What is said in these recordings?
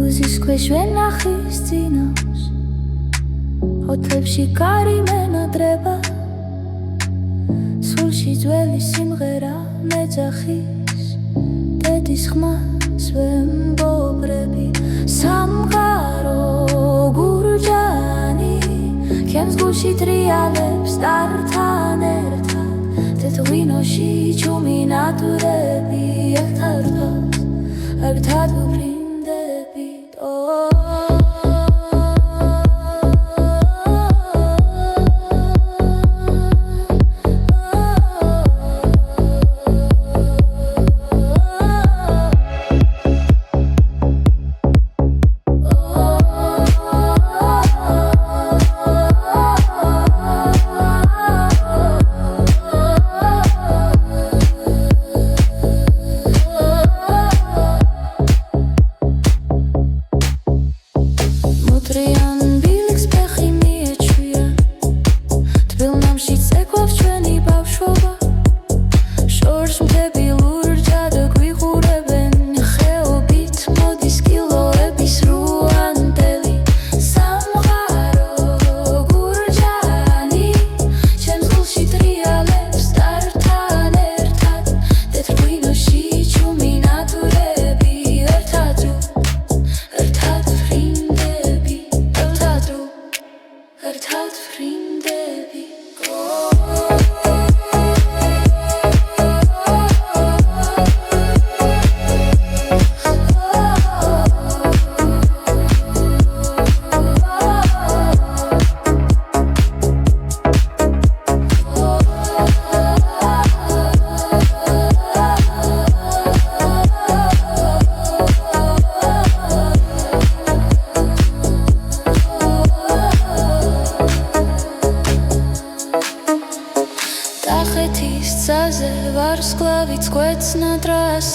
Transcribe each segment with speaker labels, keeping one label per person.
Speaker 1: Uzis kvesh venachis dzinos Otebshi kari menadreba Sulshi dzveli simghera meძახის Dedis ხმას ვემბობრები Სამყარო გურჯანი Ქემს გულში ტრიალებს ტართან ერთად თეთრ-ღვინოში ჩუმი ნატურები ერთად ვფრინდებით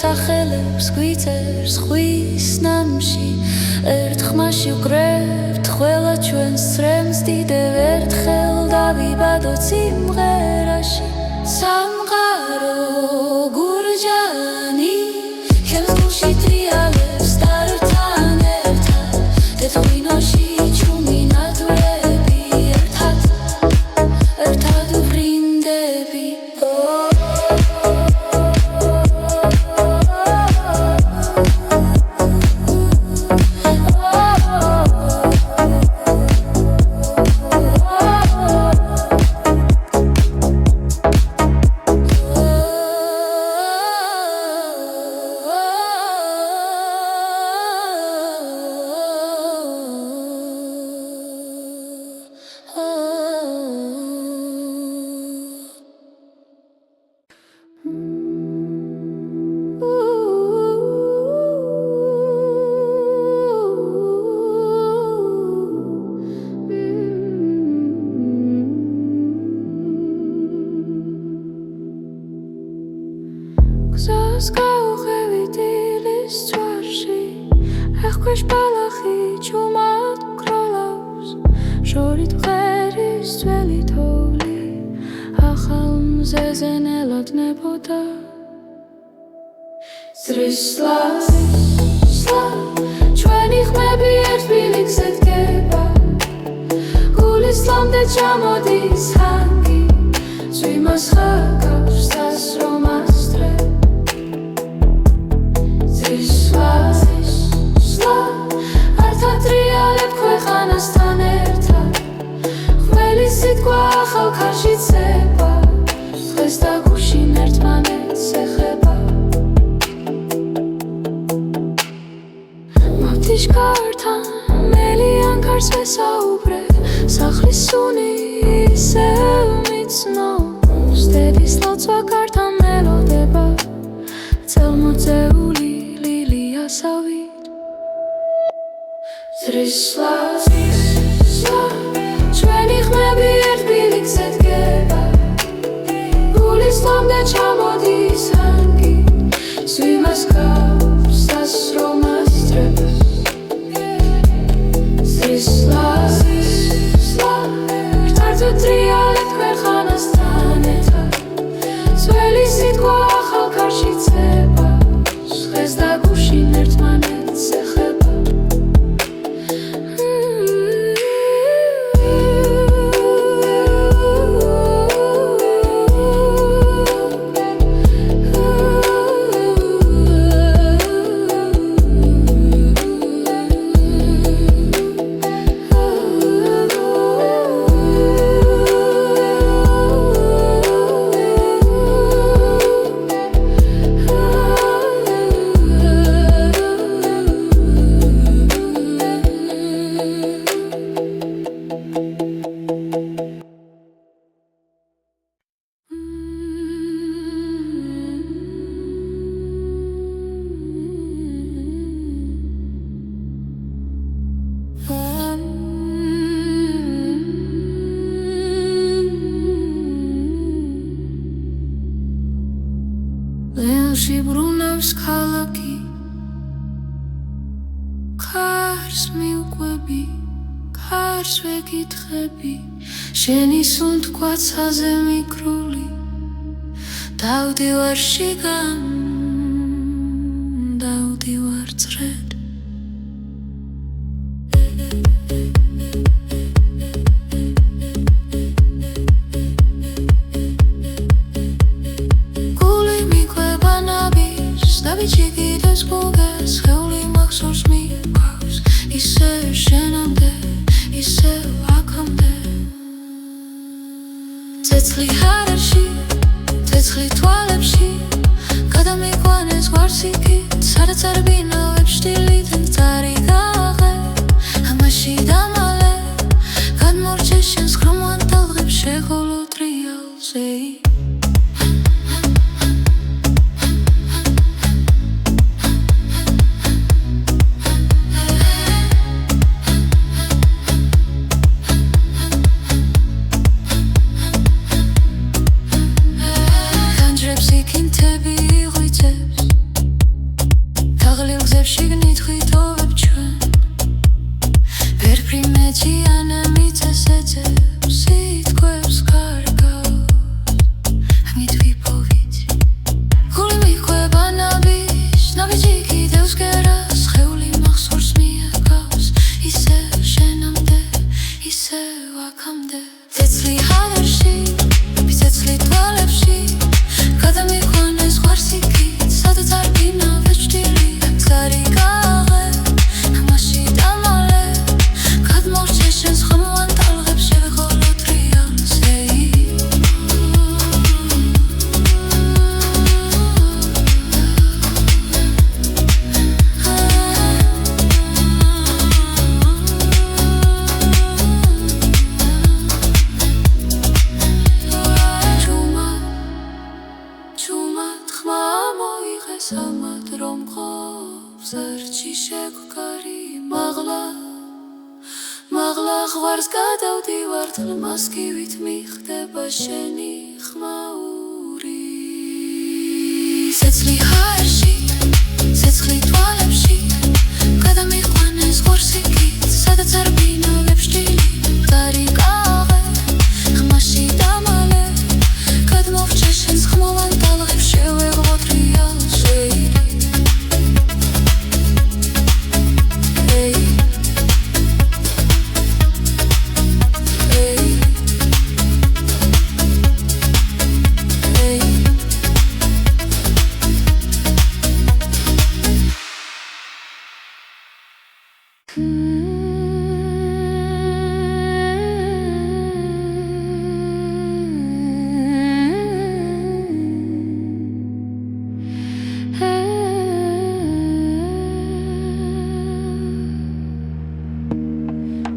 Speaker 1: სახელებს გვიწერს ხვის ნამში ერთ ხმაში ვკრებთ ყველა ჩვენს წრემს დიდევ ერთხელ დავიბადოთ სიმღერაში სამყარო გურჯანი ქემს გულში ტრიალებს ტართან ერთად თეთრ-ღვინოში ჩუმი ნატურები ერთად ვფრინდებით გზას გავუღებით ილის წვარში ეხქვეშ ბალახი ჩუმად გროლავს შორით მღერის ძველი თოვლი ახალ მზეზე ნელოდნებოდა სრისლა ჩვენი ხმები ერთ ბილიკზე დგება გულისლამდე ჩამოდის ჰანგი ზვიმას ხაკავს დასრომას ართატრიალებ ქვეყანასთან ერთად ხველისიტკვა ახალ ქარში ცება დღეს და გუშინ ერთმანეთს ეხება მავთიშკართან მელიან ქარს ვესაუბრე სახლის სუნი ისევ მიცნობს დედის ლოცვა კართან მელოდება წელმოწეული ლილიასავით სრისლა ჩვენი ხმები ერთ ბილიკზე დგება გულისლამდე ჩამოდის ჰანგი ზვიმას ქავს დასრომას დრებს სრისლა რთატრიალებ ქვეყანასთან ერთად ძველი სიტყვა ახალ ქარში ცება დღეს და გუშინ ერთმანეთს ეხება კარს მიუყვები, კარს ვეკითხები, შენი სუნთქვაცაზე მიკრული, დავდივარ შიგან, დავდივარ წრედ. გული მიყვება ნაბის, დავიჭიგდეს გუგეს, ხეული მახსოვს მიყვავს, ისევ შენამდე, ისევ აქამდე. ცეცხლი ჰარერში, ცეცხლი თვალებში, გადამიყვანეს გვარსიკით, სადაც არ ბინავებს შტილიდან წარი გაღე, ამაში დამალე, გადმორჩე შენს ხრომოვან ტალღებს შეღოლო ტრიალზე. შიგნით ღვთოვებ ჩვენ ვერფრი მეჭიანა მიწას ეძებს სიტყვებს კარგავს ამით ვიპოვით გული მიყვება ნაბის ნაბიჯი კიდევს გერას ხეული მახსოვს მიეკავს ისევ შენამდე ისევ აქამდე ცეცხლი ჰავერში ცეცხლი თვალებში გადამიყვანეს ღვარსიკით სადაც არ ბინავებს შტილი წარი გაღე, ამაში დამალე, გადმორჩე შენს ხრომოვან ტალღებს შევღოლო ტრიალზე. ჩუმად ხმა მოიღეს ამად რომ ზარჩი შეგვკარი მაღლა ღვარს გადავდივარ თლმას კივით მიხდება შენი ხმაური ცეცხლი ჰაერში ცეცხლი თვალებში გადამიყვანეს ღვარსიკით სადაც არ ბინავებს შტილი წარი გაღე ხმაში დამალე გადმოვჭე შენს ხმოვან ტალღებს შევეღო ტრიალზე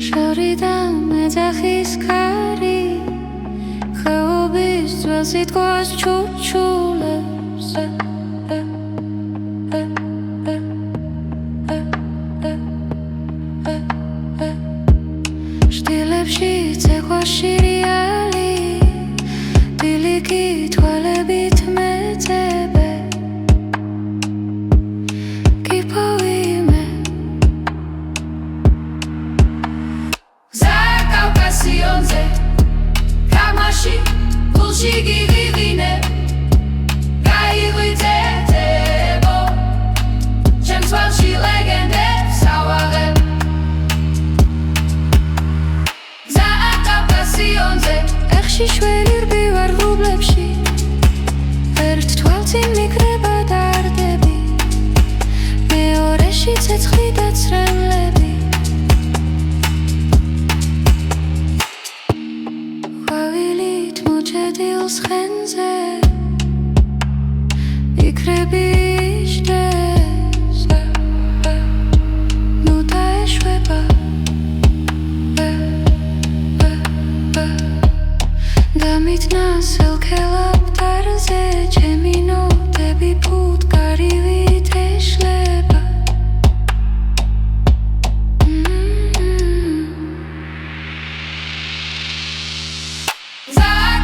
Speaker 1: შორიდან მეძახის ქარი ხეობის ძველ სიტყვას ჩუჩულებს შტილებში ცექვა შირიალი ბილიკი თვალებით მეძებე კიპოვიმე კავკასიონზე გამაში გულში გიღიღინე გაიღვიძეთებო ჩემს თვალში ლეგენდებს ავაღებ კავკასიონზე ეხში შველი რბივარ ღრუბლებში ერთ თვალწინ მიკრება დარდები მეორეში ცეცხლი და ცრემლები დილს ხენზე იქრები იჯდეს ნუ დაეშვება დამიტნა სელქელაპტარზე ჩემი ნოტები ფუტკარივით ეშლება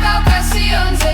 Speaker 1: კავკასიონზე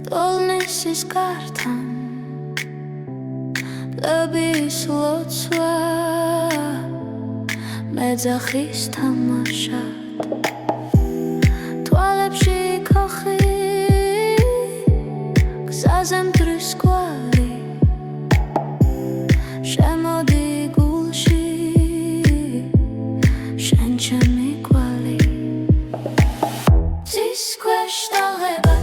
Speaker 1: ტოლნესის გართან პლების ლოცვა მეძახის თამაშად თვალებში ქოხი გზაზე მტრის კვალი შემოდი გულში შენ ჩემი კვალი ძის ქვეშ ტალღება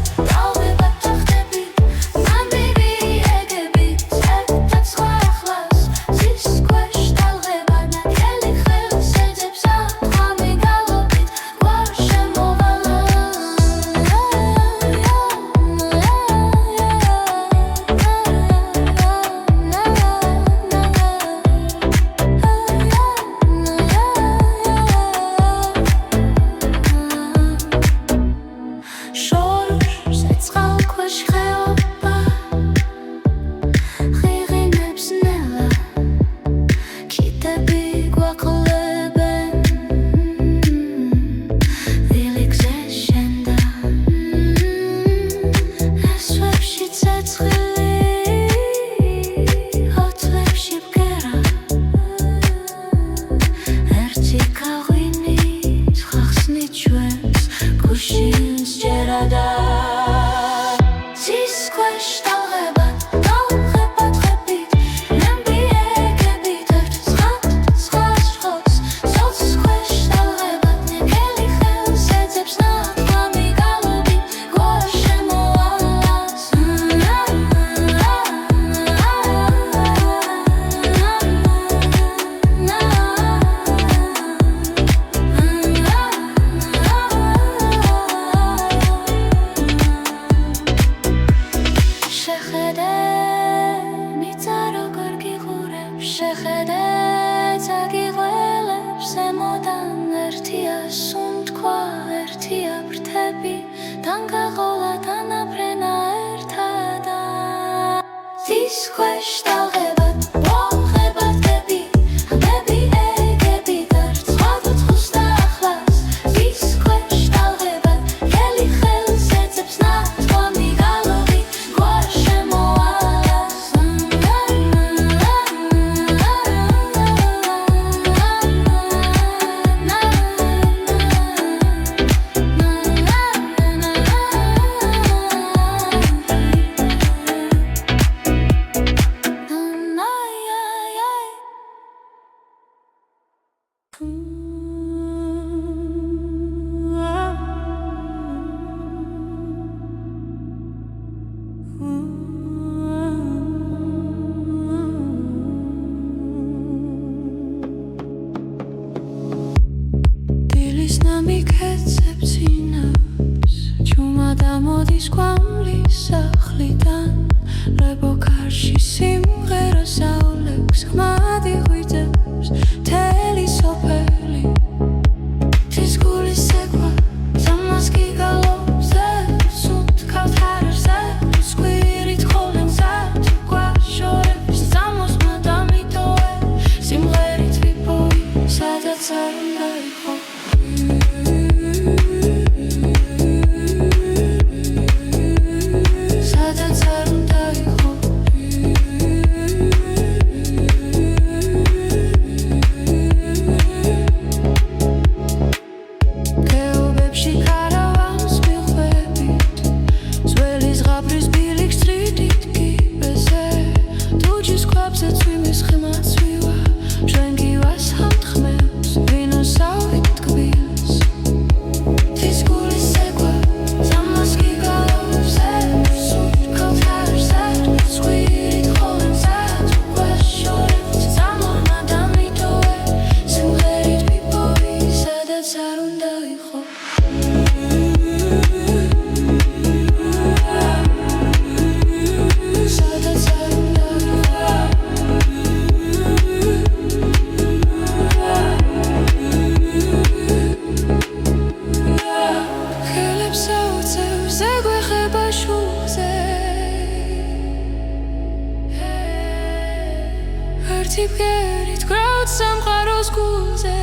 Speaker 2: Tipgerit grauds samqaros gulze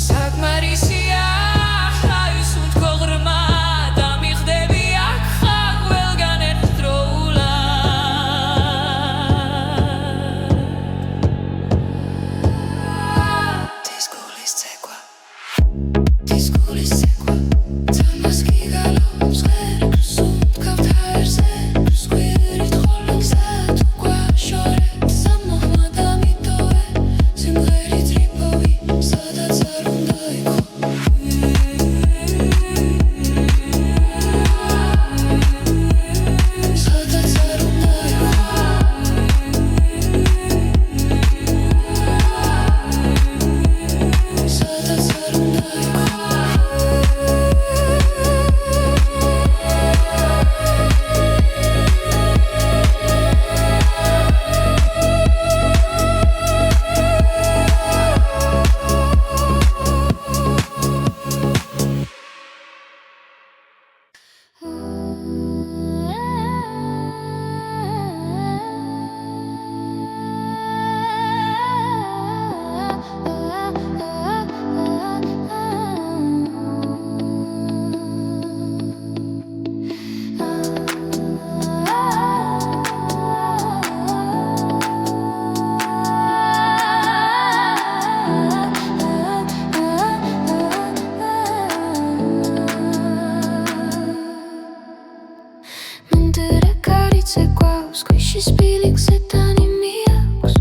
Speaker 2: Sakmarisia Hayus und Kogrma
Speaker 1: გულში სპილიქზე დანიმი აქვს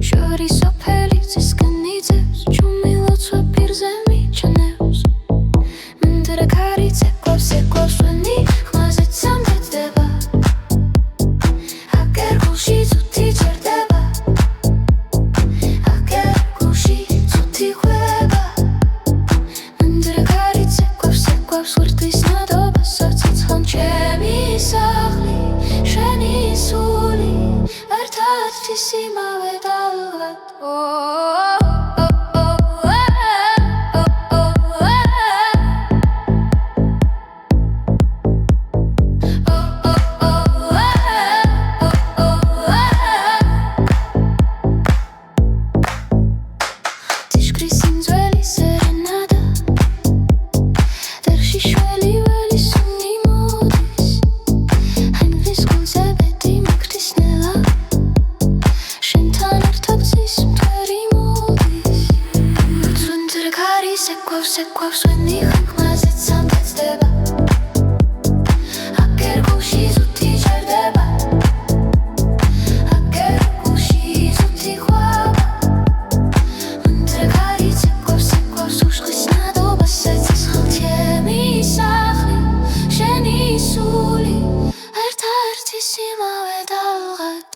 Speaker 1: შორი სოფელი ძისკენ იძებს ჩუმი ლოცვა პირზე მიჩნევს მანდრა ქარი ცეკვავს ვენი ხმაზე ცამდედება აგერ გულში ცუთი ჭერდება აგერ გულში ცუთი ხვება მანდრა ქარი ცეკვავს ვერთვის ნადობასაც ცხან ჩემი სახლი შენი სული ერთად იმავე დალღად Sequoia sueni ხმაზე ცამდედება აგერ გულში ზუთი ჭერდება აგერ გულში ზუთი ხვება მანდრა ქარი ცეკვავს უშხის ნადობასაც ცხელ ჩემი სახლი შენი სული ერთ-ერთი იმავე დალღად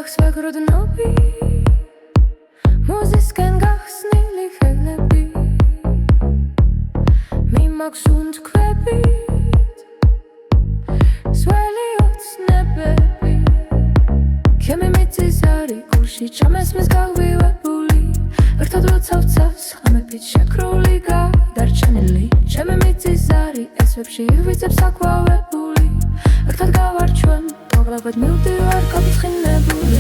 Speaker 1: Svegrodnobi Muzisken gahsnili fellebi Mimaks undkvebit Sveli otsnebebi Kemi mitzis ari gulshi Chames mis gavivebuli Ertad rotsavtsas Xamepit shekruli gadarchenili Chemi mitzis ari Esvebshi ivitsebs akvavebuli Ertad gavarchwen Toglavet mildivar kapitxinebuli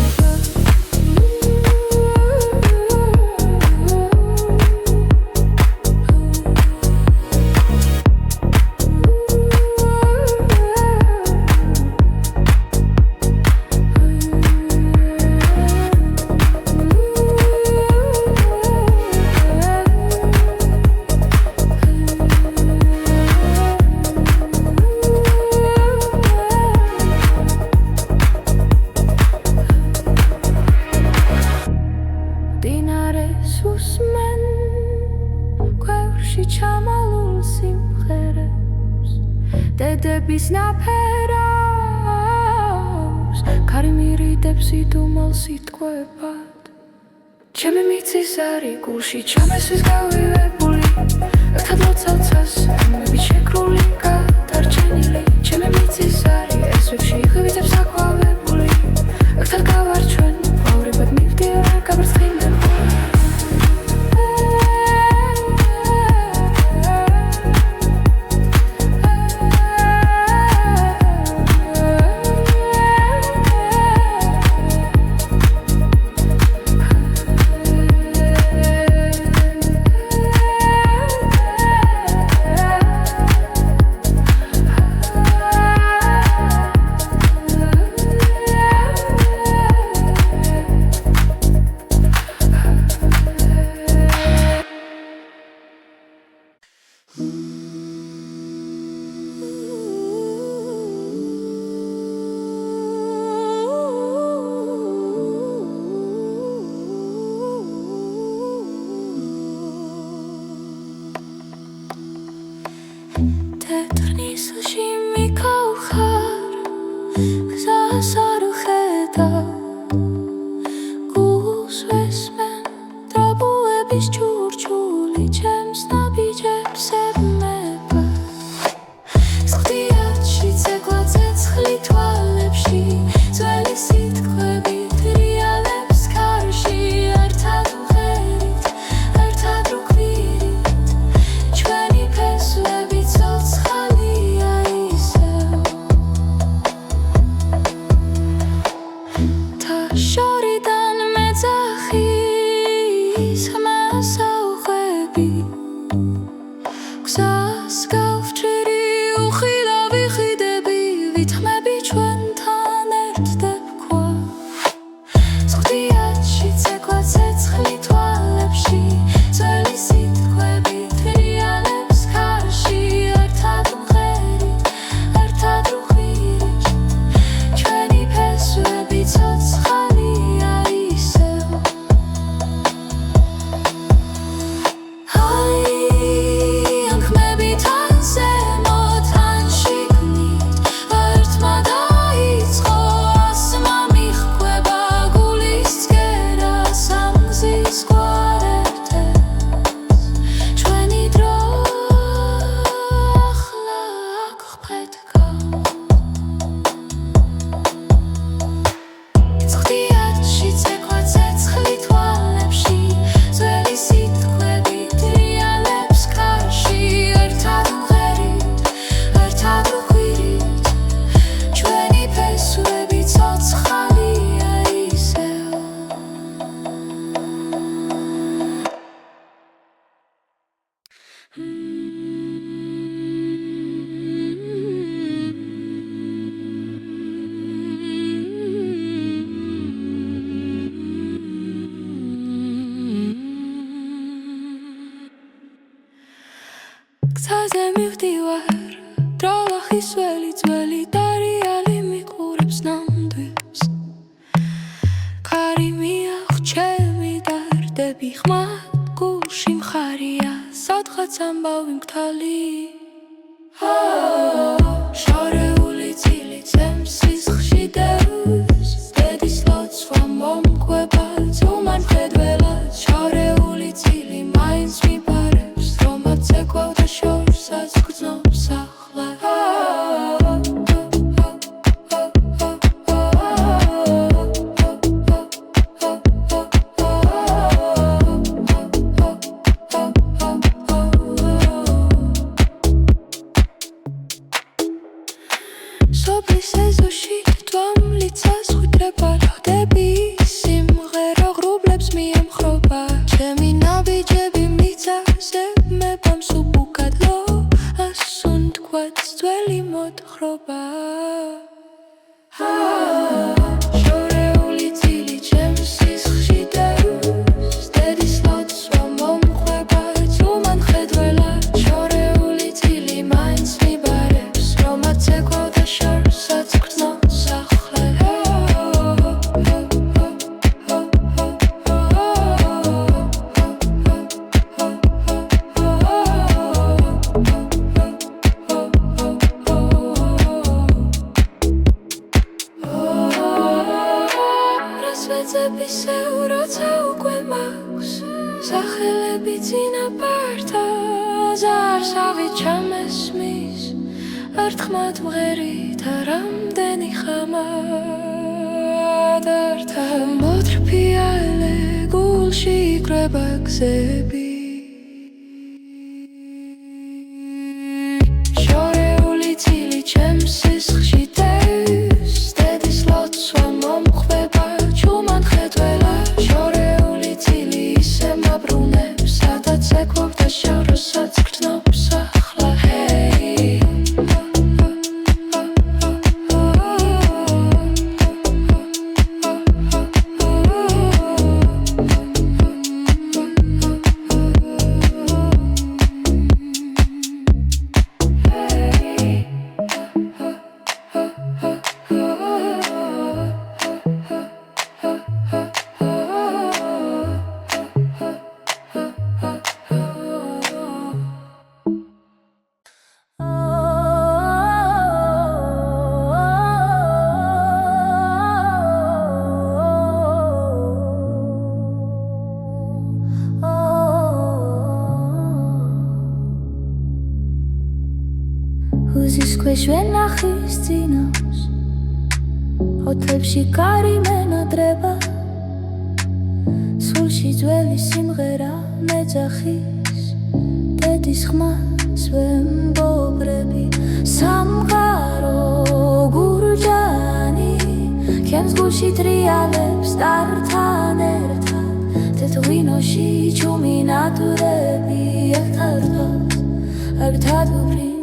Speaker 1: Dedebis naperავს Kari miridებს იდუმალს იტყვებად Ჩემი მიწის არი გულში ჩამეს ვის გავივებული ერთად ლოცავცას ხმებით შეკრული გადარჩენილი Ჩემი მიწის არი ესვებში ღვიძებს აკვავებული ერთად გავარჩვენ ყვავრებად მივდივარ გაბრწყინებული
Speaker 2: მივდივარ დრალახის ველი ძველი დარიალი მიყურებს ნამდვილს ქარი მიაღჩევი დარდები ხმად გულში მხარია სადღაც ამბავი მგთალი შორეული წილი წემს სისხლში დევს დედის ლოცვა მომკვება ძუმან მხედველად შორეული წილი მაინც მიბარებს რომაც ეკვავდა შორსაც გრძნობს ახლა სოფლის ეზოში თვალმლიცას ხვიდრება ლოდები სიმღერა ღრუბლებს მიემხრობა ჩემი ნაბიჯები მიწაზე მებამ სუბუქადლო ასუნ თქვაც ძველი მოთხრობა შორეული წილი ჩემს სისხლში დევს დედის ლოცვა მომყვება ძუმან მხედველად შორეული წილი მაინც მიბარებს რომაც ეკვავდა შორსაც გრძნობს ახლა რასვეცებისეულ როცა უკვე მაქვს სახელები წინაპართა ზარსავი ჩამესმის ერთხმად მღერით რამდენი ხამად ართა მოთრფიალე გულში იკრება გზები შორეული წილი ჩემს სისხლში დევს დედის ლოცვა მომყვება ჯუმან მხედველად შორეული წილი ისე მაბრუნებს სადაც ეკვავდა შორსაც გრძნობს ახლა Uzis ქვეშ ვენახის წინავს ოთლებში კარი მენადრება სულში ძველი სიმღერა მეძახის დედის ხმას ვემბობრები სამყარო გურჯანი ჩემს გულში ტრიალებს ტართან ერთად თეთრ-ღვინოში ჩუმი ნატურები ერთად ვფრინდებით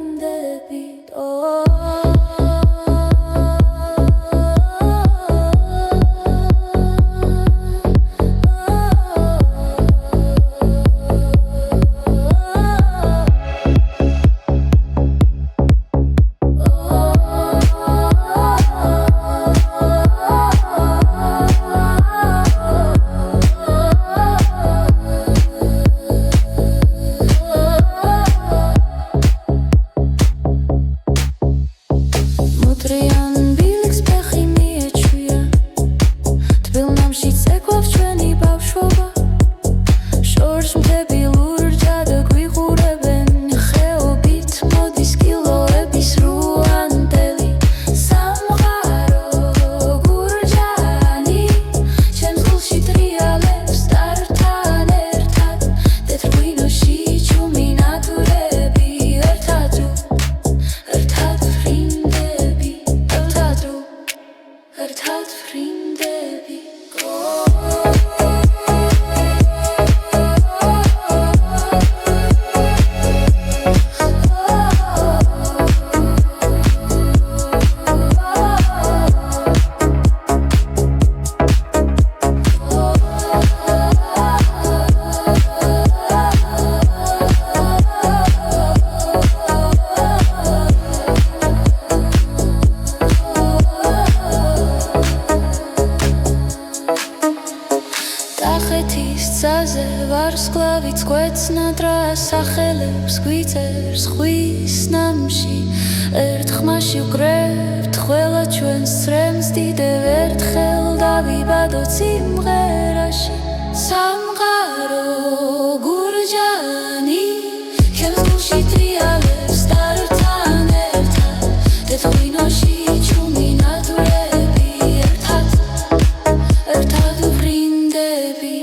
Speaker 2: ვარსკვლავით კვეცნად რა სახელებს გვიწერს ხვის ნამში ერთ ხმაში ვკრებთ ყველა ჩვენს ცრემს დიდევ ერთხელ დავიბადოთ სიმღერაში სამყარო გურჯანი ჩემს გულში ტრიალებს დართან ერთად დეთღვინოში ჩუმი ნატვრები ერთად ვბრინდები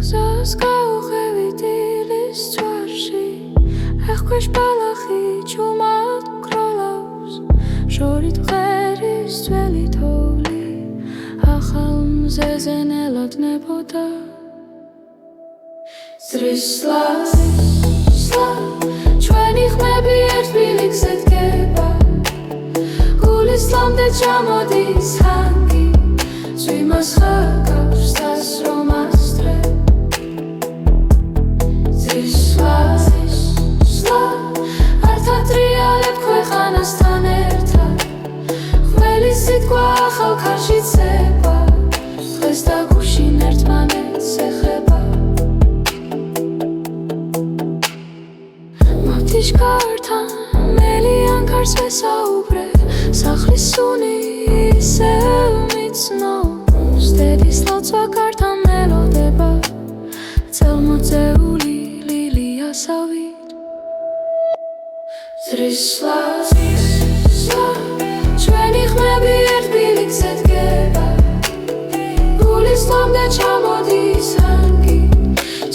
Speaker 1: გზას გავუხევით ილის წვარში ეხქვეშ ბალახი ჩუმად გროლავს შორით ღერის ძველი თოვლი ახალ მზეზე ნელოდნებოდა სრისლა ჩვენი ხმები ერთ ბილიქზე დგება გულის ლამდე ჩამოდის ჰანგი ზვიმას ხაკავს დასრომას ართატრიალებ ქვეყანასთან ერთად ხმელი სიტყვა ახალ ქარში ცება დღეს და გუშინ ერთმანეთს ეხება მავთიშკართან მელიან ქარს ვესაუბრე სახლის სუნი ისევ მიცნობს დედის ლოცვა კართან მელოდება წელმოწეული ლილიასავით სრისლა ჩვენი ხმები ერთ ბილიქზე დგება გულის ლამდე ჩამოდის ჰანგი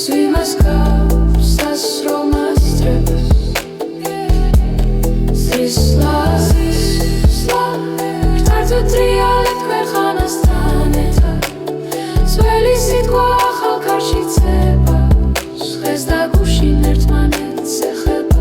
Speaker 1: ზვიმას გავს დასრომას წრებს სრისლა ართატრიალებ ქვეყანასთან ერთად ძველი სიტყვა ახალ ქარში ცება დღეს და გუშინ ერთმანეთს ეხება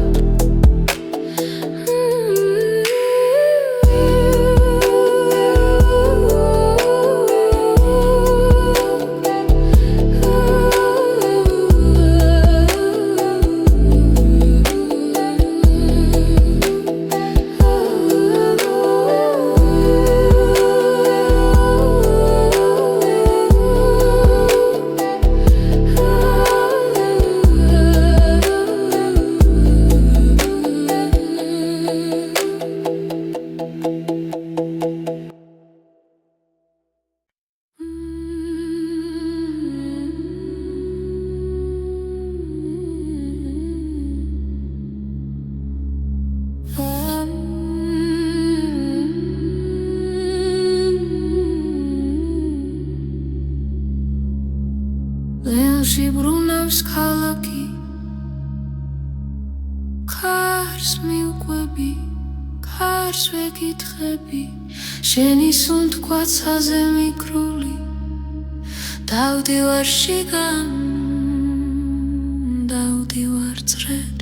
Speaker 1: ლეონში ბრუნავს ქალაქი ქარს მივყვები ქარს ვეკითხები შენი სუნთქვაცაზე მიკრული დავდივარ შიგან დავდივარ წრედ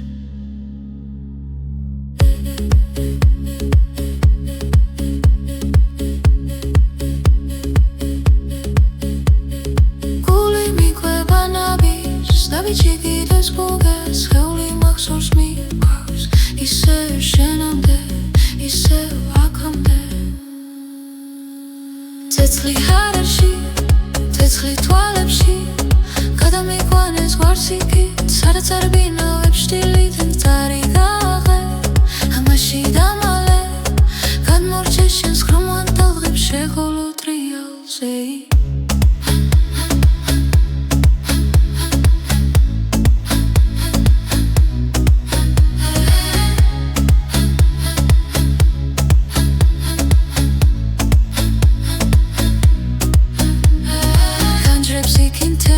Speaker 1: ჩიგიდეს გუგას ხეული მახსოვს მიყვავს ისევ შენამდე ისევ აქამდე ცეცხლი ჰარაში ცეცხლი თვალებში გადამიყვანეს გვარსიკით სადაც არ ბინავებ შტილით მწარი გაღე ამაში დამალე გადმორჩე შენს ხრომან დალღებ შეღოლო ტრიალზე can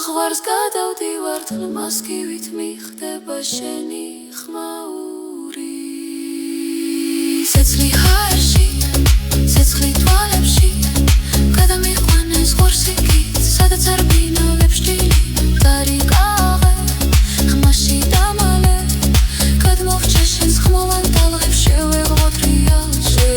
Speaker 1: ღვარს გადავდივარ თლმასკივით მიხდება შენი ხმაური ცეცხლი ჰაერში ცეცხლი თვალებში გადამიყვანეს ხორსიკით სადაც არ ბინავებს ჭილი დარიკაღე ხმაში დამალე გადმოვჭე შენს ხმოვან ტალღებს შევეღოთ რეალში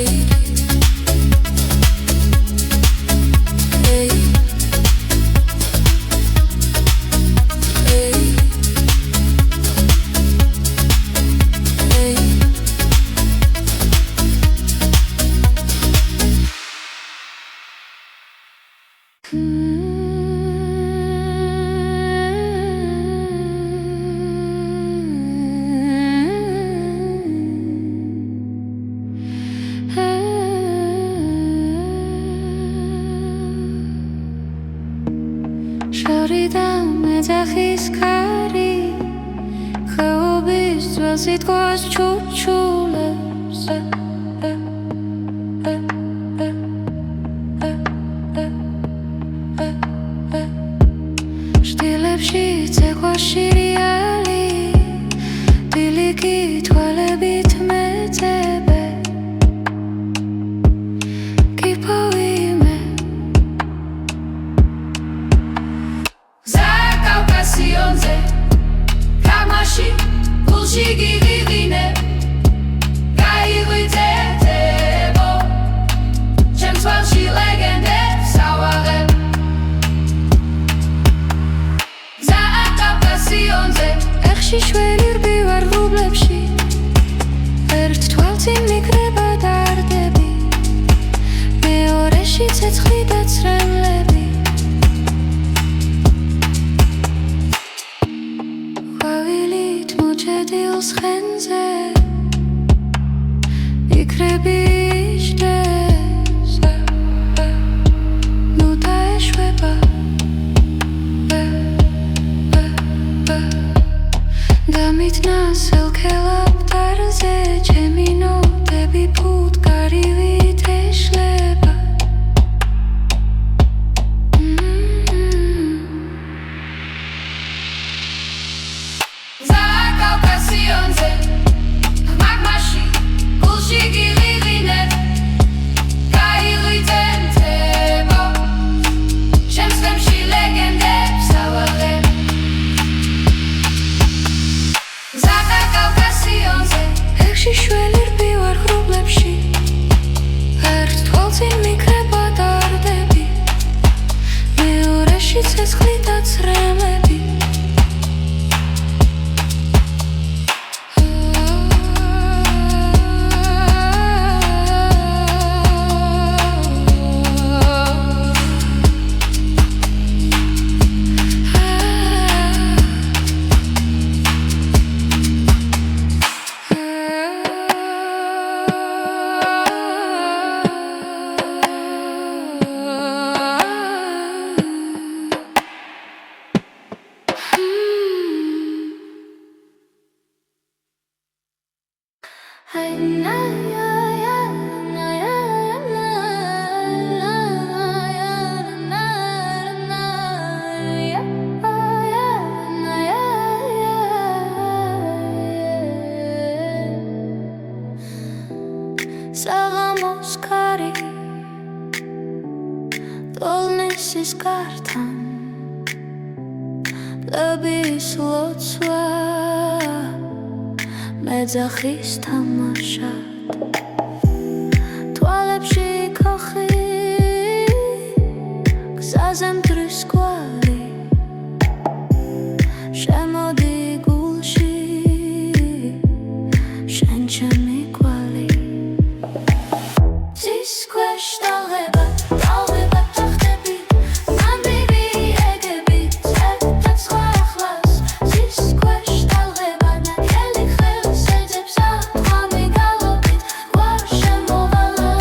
Speaker 2: შორიდან მეძახის ქარი ხეობის ძველ სიტყვას ჩურჩულებს შტილებში ცეკვა შირიალი დილიკი თვალებით მეძებე
Speaker 3: Zakaukasionze, Kamashi, Bulshigi Vivine, Kairitebo, Chemswalshi legende, Saware. Zakaukasionze,
Speaker 2: Ეხში შველი რბივარ ღრუბლებში ერთ თვალწინ მიკრება დარდები მეორეში ცეცხლი და ცრემლები დილს ხენზე იქრები იშდეს ნუ დაეშვება დამიტნა სელქელაპტარზე ჩემი ნოტები ფუტკარივით ეშლება
Speaker 3: Zakaukasionze, Magmashi, Bulshigi Vivine, Kairitebo, Chemswalshi legende, Saware. Zakaukasionze,
Speaker 2: ეხში შველი რბივარ ღრუბლებში ერთ თვალწინ მიკრება დარდები მეორეში ცეცხლი და ცრემლები საღამოს ქარი ტოლნესის კართან ტბის ლოცვა მეძახის თამაშად თვალებში ქოხი გზაზე მტრის კვალი შემოდი გულში შენ ჩემი კვალი ძის ქვეშ დაღება თახტები ნამდვილი ეგები წერდა სხვა ახლას ძის ქვეშ დაღება ნაკელი ხელს ეძებს ათვამი გალობით გვარ შემოვალა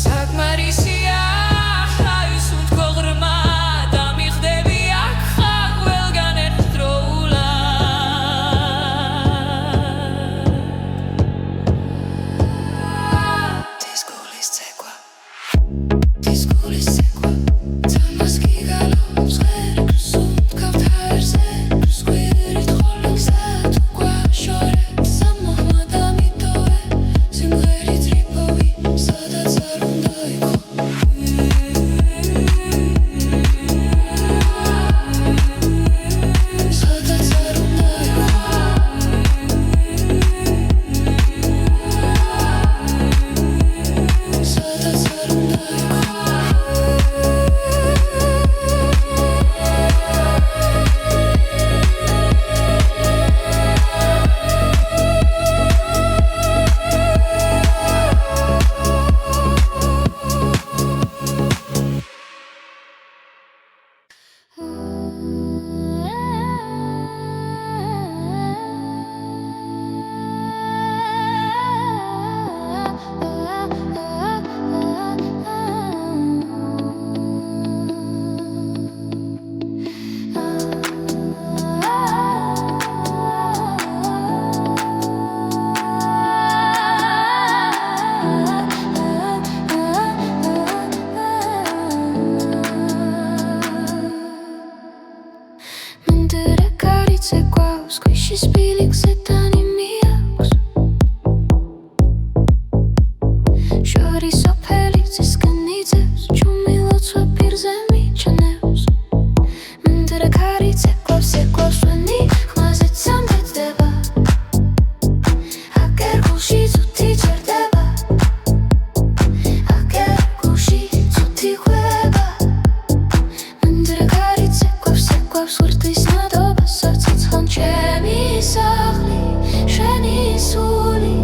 Speaker 3: Sakmarisia, I used to go grma, da mi hdeby ak khag welgan echtrou
Speaker 1: კარიც ეკვავს ქვიშის ბილიქზე დანიმი აქვს შორი სოფელი ძისკენ იძებს ჩუმი ლოცვა პირზე მიჩნევს მენდრე კარიც ეკვავს ვენი ხმაზეც სამბეცდება აკერ გულში ცუთი ჩერდება აკერ გულში ცუთი ხვება მენდრე კარიც ეკვავს ვერთვის ნადობასაც ცხან ჩემი სახლი შენი სული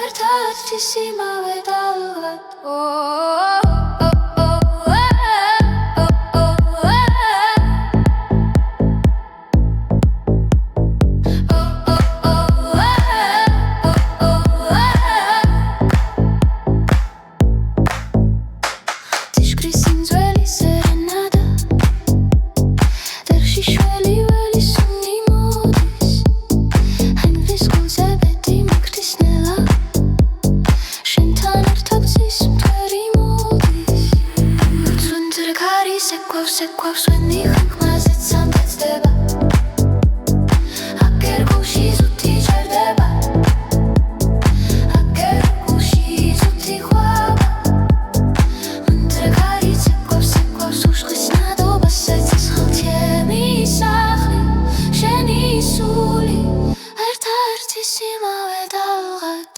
Speaker 1: ერთად თვისიმავე დალღად Sequoia, veni ხმაზეც სამბეცდება აკერ გულში ზუთი ჩერდება აკერ გულში ზუთი ხვება მენდრე კარიც ეკვავს უშხის ნადობასაც ცხელ ჩემი სახლი შენი სული ერთ-ერთის იმავე დალღად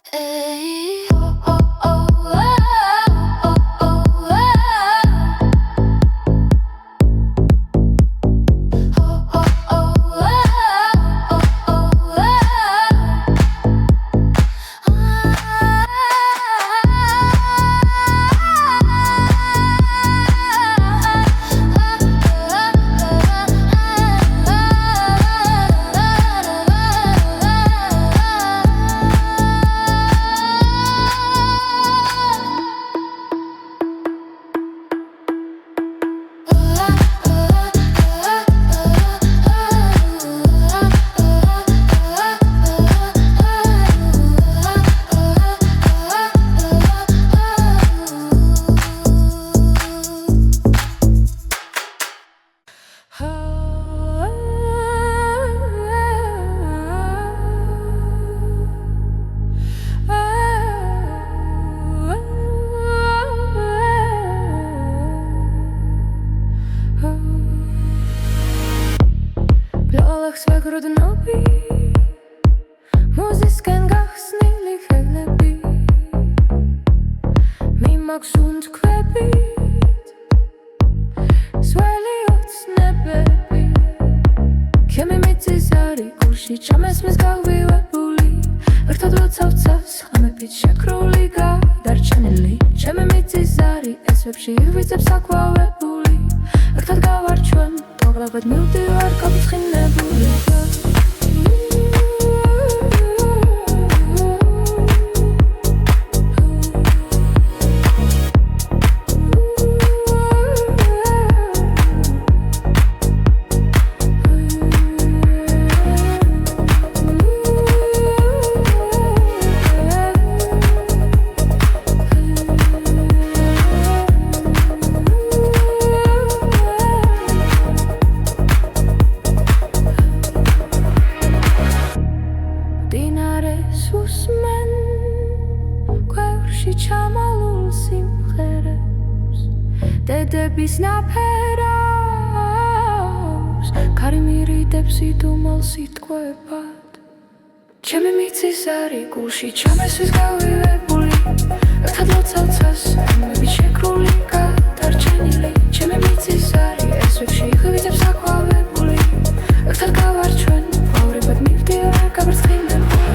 Speaker 1: Svegrodnobi Muzisken gahsnili hellebi Mimags und kvebit Sveli otsnebebi Kemi mitzizari Gulshi chamesmis gavivebuli Ertad rocavcas Amepit shekruli gadarchenili Chemi mitzizari Esvebshi irvitsebs akvavebuli Ertad gavarchven Toglabat mildi var kapitchinebuli Dedebis napheraus Kari miridebs idumals itqvebat Chemi mitzis ari gulshi chamesvis gavivebuli Ertad locavcas Amepit shekruli gadarchenili Chemi mitzis ari esvebshi irvitsebs akvavebuli Ertad gavarchven Vavribad mivdi var gabartsxinebuli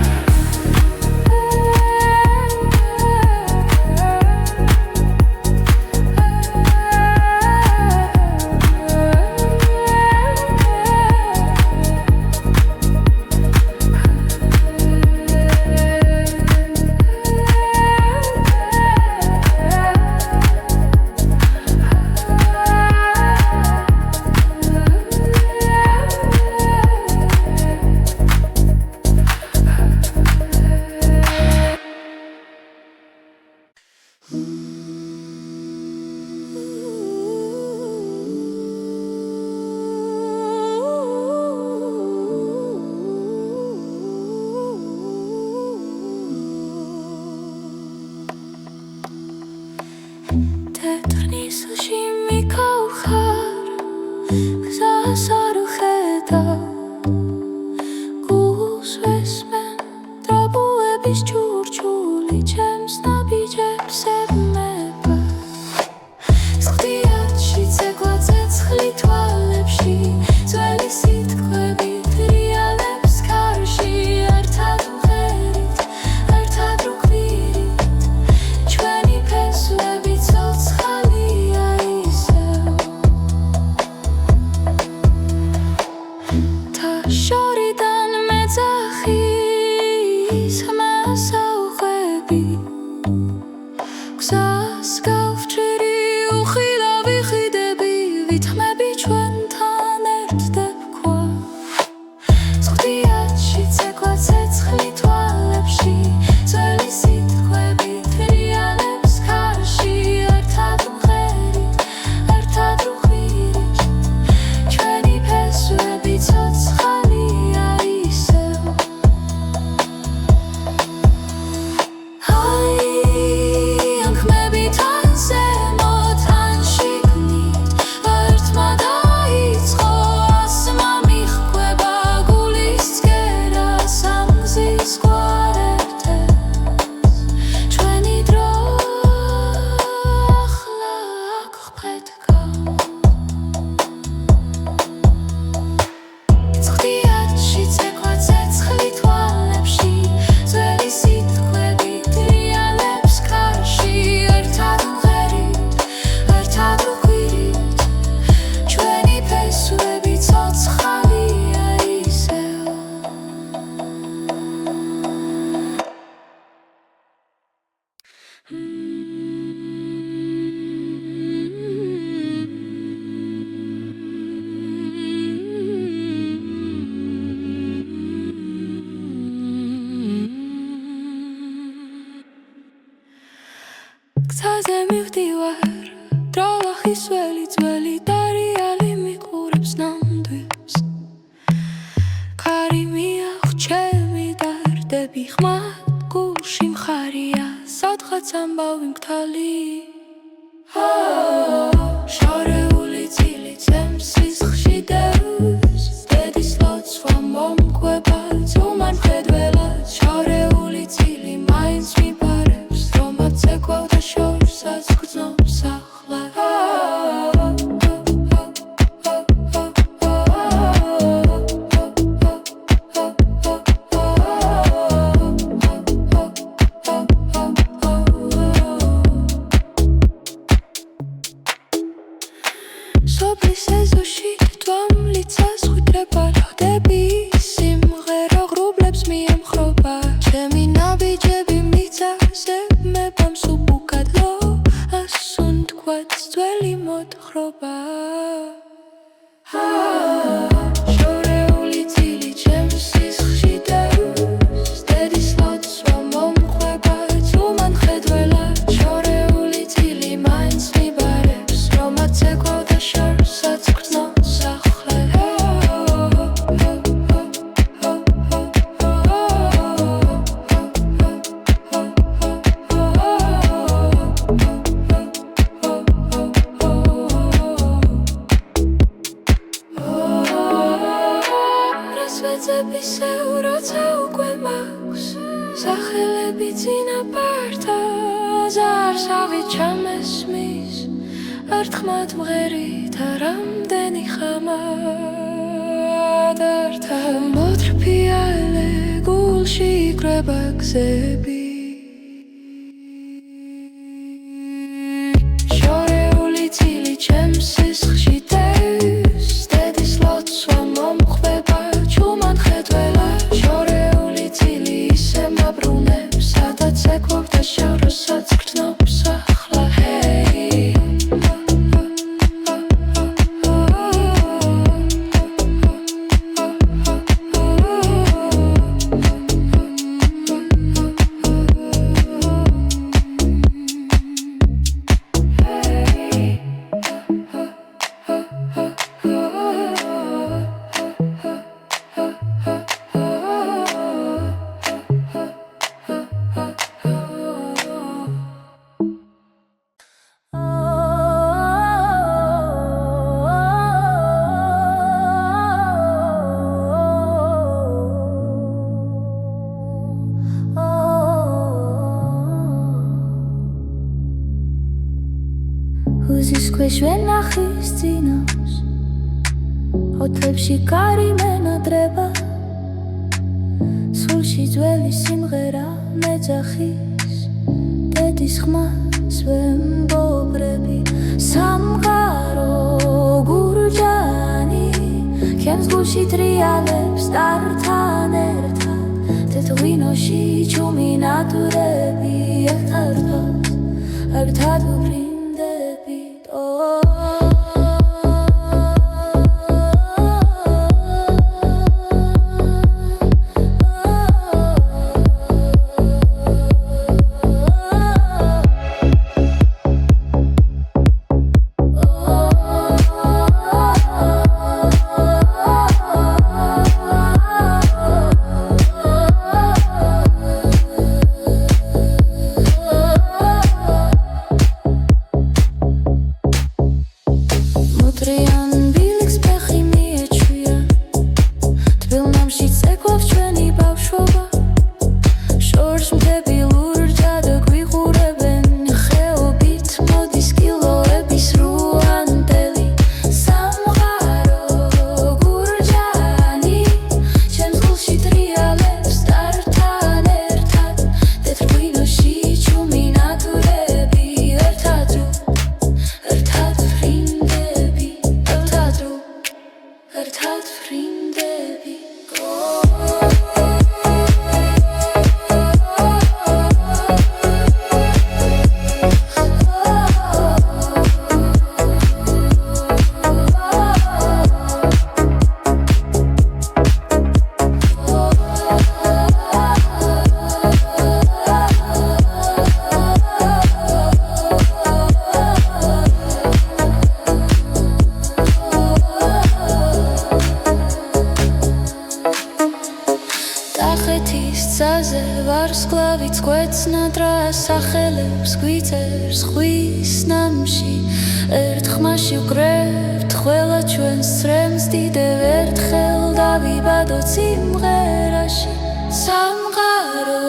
Speaker 1: გზაზე მივდივარ დროხის ველი ძველი დარიალი მიყურებს ნამდვილს ქარი მიახვჩები დარდები ხმად გულში მხარია სადღაც ამბავი მგთალი შორეული წილი წემს სისხლში დევს დედის ლოცვა მომკვება ძუმან მხედველად შორეული წილი მაინც მიპარებს რომაც ეკვევდა შორსაც გრძნობს ახლა სოფლის ეზოში თვალმლიცას ხვიტრება როდები სიმღერა ღრუბლებს მიემხრობა ჩემი ნაბიჯები მიწაზე მებამს უკადლო ასუნ თქვაც ძველი მოთხრობა შორეული წილი ჩემს სისხლში დევს დედის ლოცვა მომყვება ძუმან მხედველად შორეული წილი მაინც მიბარებს რომაც ეკვევდა შორსაც გრძნობს ახლა რასვეცებისეულ როცა უკვე მაქვს სახელები წინაპართა ზარსავი ჩამესმის ერთხმად მღერით რამდენი ხამად ერთა მოთრფიალე გულში იკრება გზები შორეული წილი ჩემს სისხლში დევს დედის ლოცვა მომყვება ჯუმან მხედველად შორეული წილი ისე მაბრუნებს სადაც ეკვევდა შორსაც გრძნობს ახლა Who's squish when nachis zinos Otebshi kari menadreba Sulshi dzveli simghera medzachis Dedis khmas vembobrები სამყარო გურჯანი ქენს გულში ტრიალებს ტართან ერთად თეთრინოში ჩუმი ნატურები ერთად ვფრინდებით
Speaker 2: ერთად ფრინდები კახეთის გზაზე ვარსკვლავიც გვეცნადრა სახელებს გვიწერს ხვის ნამში ერთ ხმაში ვკრებთ ყველა ჩვენს წრემს დიდევ ერთხელ დავიბადოთ სიმღერაში სამყარო